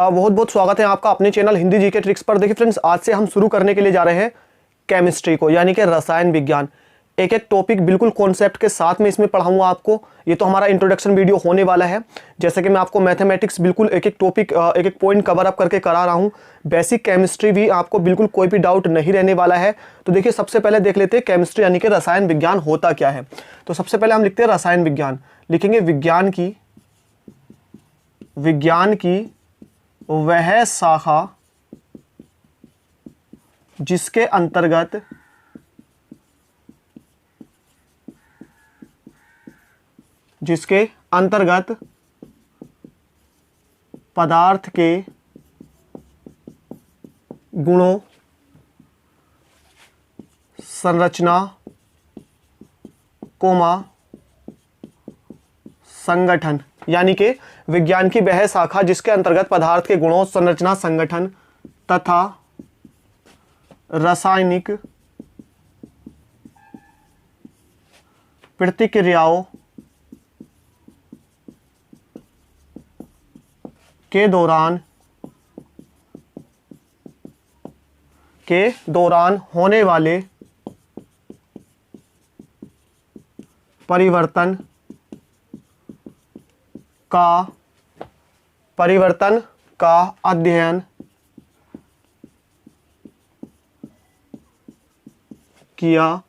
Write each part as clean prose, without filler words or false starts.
बहुत बहुत स्वागत है आपका अपने चैनल हिंदी जीके ट्रिक्स पर। देखिए फ्रेंड्स, आज से हम शुरू करने के लिए जा रहे हैं केमिस्ट्री को, यानी कि रसायन विज्ञान। एक एक टॉपिक बिल्कुल कॉन्सेप्ट के साथ में इसमें पढ़ाऊंगा आपको। ये तो हमारा इंट्रोडक्शन वीडियो होने वाला है। जैसे कि मैं आपको मैथमेटिक्स बिल्कुल एक एक टॉपिक एक एक पॉइंट कवर अप करके करा रहा हूँ। बेसिक केमिस्ट्री भी आपको बिल्कुल कोई भी डाउट नहीं रहने वाला है। तो देखिए, सबसे पहले देख लेते हैं केमिस्ट्री यानी कि रसायन विज्ञान होता क्या है। तो सबसे पहले हम लिखते हैं रसायन विज्ञान। लिखेंगे विज्ञान की वह शाखा जिसके अंतर्गत पदार्थ के गुणों, संरचना, संगठन, यानी कि विज्ञान की वह शाखा जिसके अंतर्गत पदार्थ के गुणों, संरचना, संगठन तथा रासायनिक प्रतिक्रियाओं के दौरान होने वाले परिवर्तन का अध्ययन किया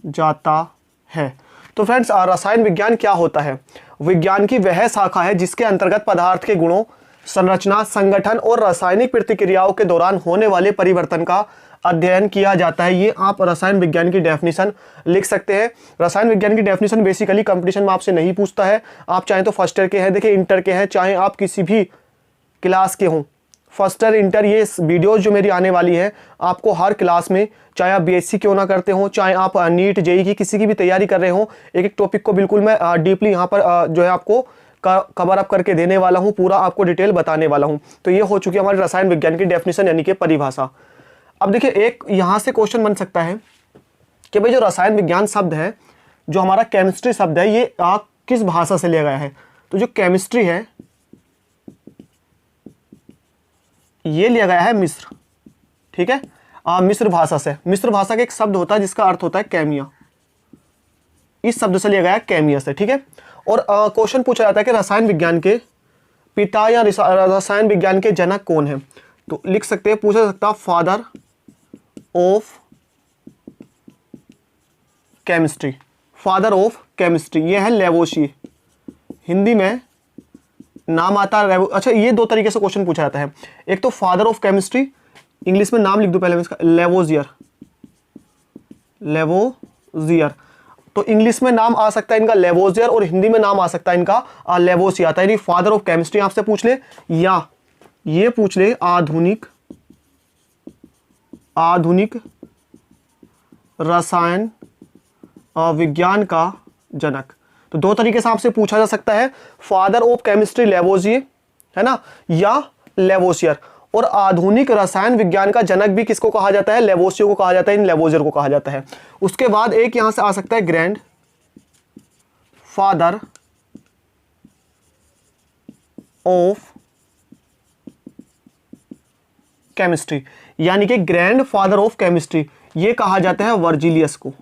जाता है। तो फ्रेंड्स, रसायन विज्ञान क्या होता है? विज्ञान की वह शाखा है जिसके अंतर्गत पदार्थ के गुणों, संरचना, संगठन और रासायनिक प्रतिक्रियाओं के दौरान होने वाले परिवर्तन का अध्ययन किया जाता है। ये आप रसायन विज्ञान की डेफिनेशन लिख सकते हैं। रसायन विज्ञान की डेफिनेशन बेसिकली कंपटीशन में आपसे नहीं पूछता है। आप चाहे तो फर्स्ट ईयर के हैं, देखिए इंटर के हैं, चाहे आप किसी भी क्लास के हों, फर्स्ट ईयर, इंटर, ये वीडियोस जो मेरी आने वाली है आपको हर क्लास में, चाहे आप बीएससी क्यों ना करते हो, चाहे आप नीट जेई की किसी की भी तैयारी कर रहे हो, एक एक टॉपिक को बिल्कुल मैं डीपली यहाँ पर जो है आपको कवर अप करके देने वाला हूँ, पूरा आपको डिटेल बताने वाला हूँ। तो ये हो चुकी है हमारी रसायन विज्ञान की डेफिनेशन यानी कि परिभाषा। अब देखिए, एक यहाँ से क्वेश्चन बन सकता है कि भाई जो रसायन विज्ञान शब्द है, जो हमारा केमिस्ट्री शब्द है, ये किस भाषा से लिया गया है? तो जो केमिस्ट्री है ये लिया गया है मिस्र, ठीक है, मिस्र भाषा से। मिस्र भाषा का एक शब्द होता है जिसका अर्थ होता है केमिया। इस शब्द से लिया गया है केमिया से, ठीक है। और क्वेश्चन पूछा जाता है कि रसायन विज्ञान के पिता या रसायन विज्ञान के जनक कौन है? तो लिख सकते हैं, पूछा सकता है father of chemistry. Father of chemistry ये है लेवोसियर। हिंदी में नाम आता है अच्छा, ये दो तरीके से क्वेश्चन पूछा जाता है। एक तो फादर ऑफ केमिस्ट्री, इंग्लिश में नाम लिख दो पहले मैं इसका, लेवोसियर। तो इंग्लिश में नाम आ सकता है इनका लेवोसियर और हिंदी में नाम आ सकता है इनका लेवोसियर आता है। यानी फादर ऑफ केमिस्ट्री आपसे पूछ ले, या ये पूछ ले आधुनिक रसायन विज्ञान का जनक। तो दो तरीके से आपसे पूछा जा सकता है, फादर ऑफ केमिस्ट्री लेवोसियर, है ना, या लेवोसियर। और आधुनिक रसायन विज्ञान का जनक भी किसको कहा जाता है? लेवोसियर को कहा जाता है, इन लेवोसियर को कहा जाता है। उसके बाद एक यहां से आ सकता है ग्रैंड फादर ऑफ केमिस्ट्री, यानी कि ग्रैंड फादर ऑफ केमिस्ट्री ये कहा जाता है वर्जिलियस को।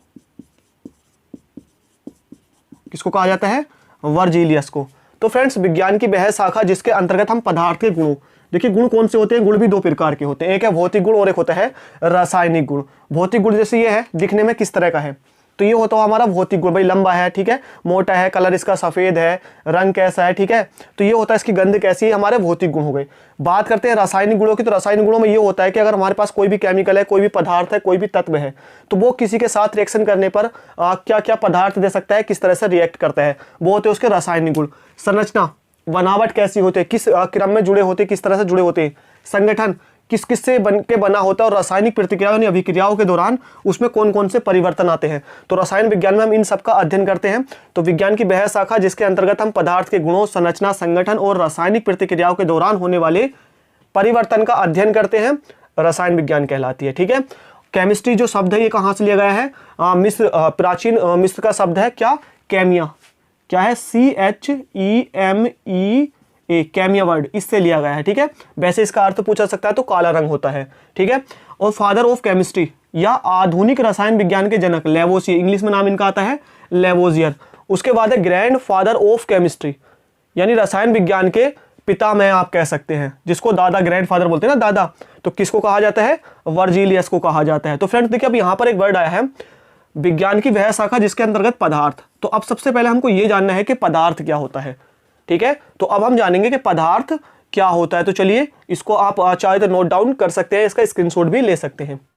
किसको कहा जाता है? वर्जिलियस को। तो फ्रेंड्स, विज्ञान की वह शाखा जिसके अंतर्गत हम पदार्थ के गुणों, देखिए गुण कौन से होते हैं? गुण भी दो प्रकार के होते हैं, एक है भौतिक गुण और एक होता है रासायनिक गुण। भौतिक गुण जैसे ये है, दिखने में किस तरह का है, तो ये होता है हमारा भौतिक गुण, भाई लंबा है, ठीक है, मोटा है, कलर इसका सफेद है, रंग कैसा है, ठीक है, तो ये होता है, इसकी गंध कैसी है, हमारे भौतिक गुण हो गए। बात करते हैं रासायनिक गुणों की, तो रासायनिक गुणों में ये होता है कि अगर हमारे पास कोई भी केमिकल है, कोई भी पदार्थ है, कोई भी तत्व है, तो वो किसी के साथ रिएक्शन करने पर क्या क्या पदार्थ दे सकता है, किस तरह से रिएक्ट करता है, वो होते हैं उसके रासायनिक गुण। संरचना, बनावट कैसी होती है, किस क्रम में जुड़े होते हैं, किस तरह से जुड़े होते हैं। संगठन, किस किस से बन के बना होता है, और रासायनिक प्रतिक्रियाओं यानी अभिक्रियाओं के दौरान उसमें कौन कौन से परिवर्तन आते हैं। तो रसायन विज्ञान में हम इन सब का अध्ययन करते हैं। तो विज्ञान की वह शाखा जिसके अंतर्गत हम पदार्थ के गुणों, संरचना, संगठन और रासायनिक प्रतिक्रियाओं के दौरान होने वाले परिवर्तन का अध्ययन करते हैं, रसायन विज्ञान कहलाती है। ठीक है, केमिस्ट्री जो शब्द है ये कहाँ से लिया गया है? मिस्र, प्राचीन मिस्र का शब्द है क्या? केमिया। क्या है? CHEMEA, ए, केमिया वर्ड इससे लिया गया है, ठीक है। वैसे इसका अर्थ पूछा सकता है तो काला रंग होता है, ठीक है। और फादर ऑफ केमिस्ट्री या आधुनिक रसायन विज्ञान के जनक लेवोसियर, इंग्लिश में नाम इनका आता है लेवोसियर। उसके बाद है ग्रैंड फादर ऑफ केमिस्ट्री, यानी रसायन विज्ञान के पितामह आप कह सकते हैं, जिसको दादा ग्रैंड फादर बोलते हैं ना, दादा, तो किसको कहा जाता है, वर्जिलियस को कहा जाता है। तो फ्रेंड्स देखिए अब यहाँ पर एक वर्ड आया है विज्ञान की वह शाखा जिसके अंतर्गत पदार्थ। तो अब सबसे पहले हमको ये जानना है कि पदार्थ क्या होता है, ठीक है। तो अब हम जानेंगे कि पदार्थ क्या होता है। तो चलिए इसको आप चाहे तो नोट डाउन कर सकते हैं, इसका स्क्रीनशॉट भी ले सकते हैं।